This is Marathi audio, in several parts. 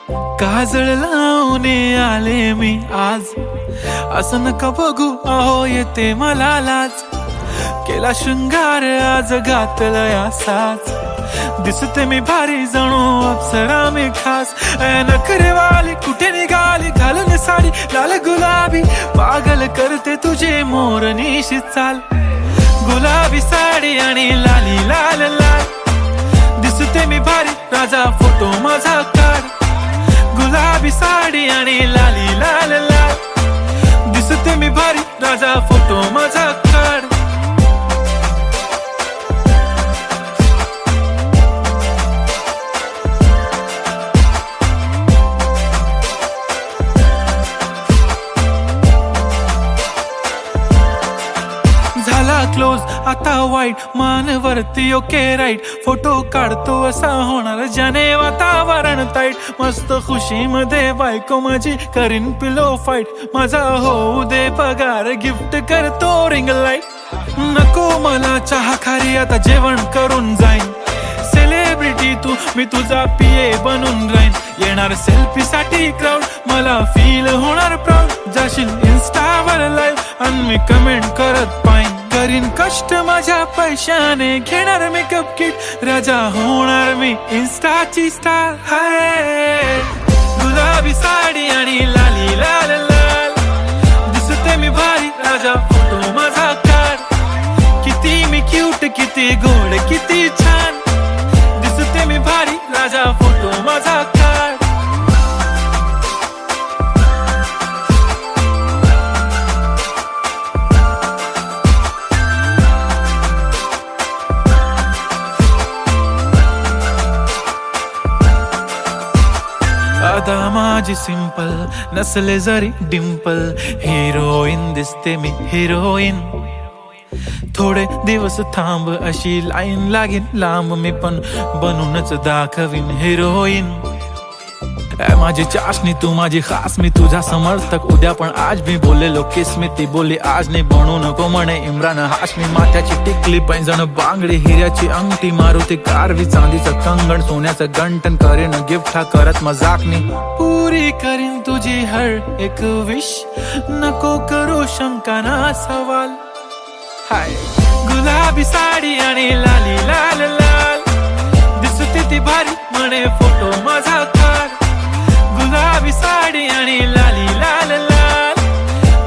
काजळ लावून आले मी आज, असं नका बघू अहो येते मला लाज. केला शृंगार आज घातला साज, दिसते मी भारी जणू अप्सरा मी खास. नखरेवाली कुठे निघाली घालून साडी लाल गुलाबी, पागल करते तुझे मोरनीशी चाल. गुलाबी साडी आणि लाली लाल लाल, दिसते मी भारी राजा फोटो माझा काढ. गुलाबी साडी आणि लाली लाल लाल, दिसते मी भारी राजा फोटो माझा काढ. झाला क्लोज आता वाईट, मान वरती ओके राईट. फोटो काढतो असा होणार ज्याने वातावरण ताईट. मस्त खुशी मध्ये बायको माझी करीन पिलो फाईट. माझा होऊ दे पगार गिफ्ट करतो रिंग लाईट. नको मला चहा खारी आता जेवण करून जाईन. सेलिब्रिटी तू मी तुझा पिये बनून राहीन. येणार सेल्फी साठी क्राऊड मला फील होणार प्राऊड. जाशील इन्स्टावर लाईव्ह आणि मी कमेंट करत पाईन. करीन कष्ट माझ्या पैशाने घेणार मेकअप किट. राजा होणार मी इन्स्टाची स्टार. हाय गुलाबी साडी आणि लाली लाल लाल, दिसते मी भारी राजा फोटो माझा काढ. किती मी क्यूट किती गोड किती छान, दिसते मी भारी राजा फोटो माझा काढ. अदा माझी सिंपल नसले जरी डिंपल, हिरोईन दिसते मी हिरोईन. थोडे दिवस थांब अशी लाईन लागेल लांब, मी पण बनूनच दाखवीन हिरोईन. माझी चाशनी तू माझी खास, मी तुझा समर्थक उद्या पण आज. मी बोललेलो किस मी ती बोलली आज नाही. बनू नको म्हणे इम्रान हाशमी. माथ्याची टिकली पैंजण बांगडी हिऱ्याची अंगठी, मारुती कारवी चांदीचं कंगण सोन्याचं गंटन. करेन गिफ्ट हा करत मजाकनी, पुरी करीन तुझी हर एक विश. नको करू शंका ना सवाल. हाय गुलाबी साडी आणि लाली लाल लाल, दिसते ती भारी म्हणे फोटो माझा काढ. गुलाबी साडी आणि लाली लाल लाल,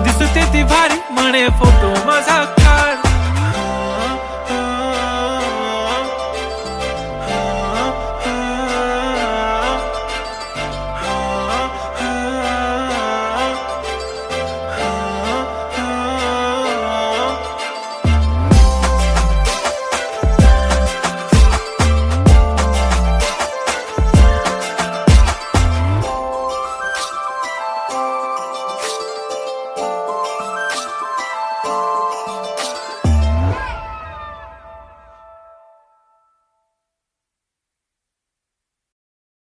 दिसते ती भारी म्हणे फोटो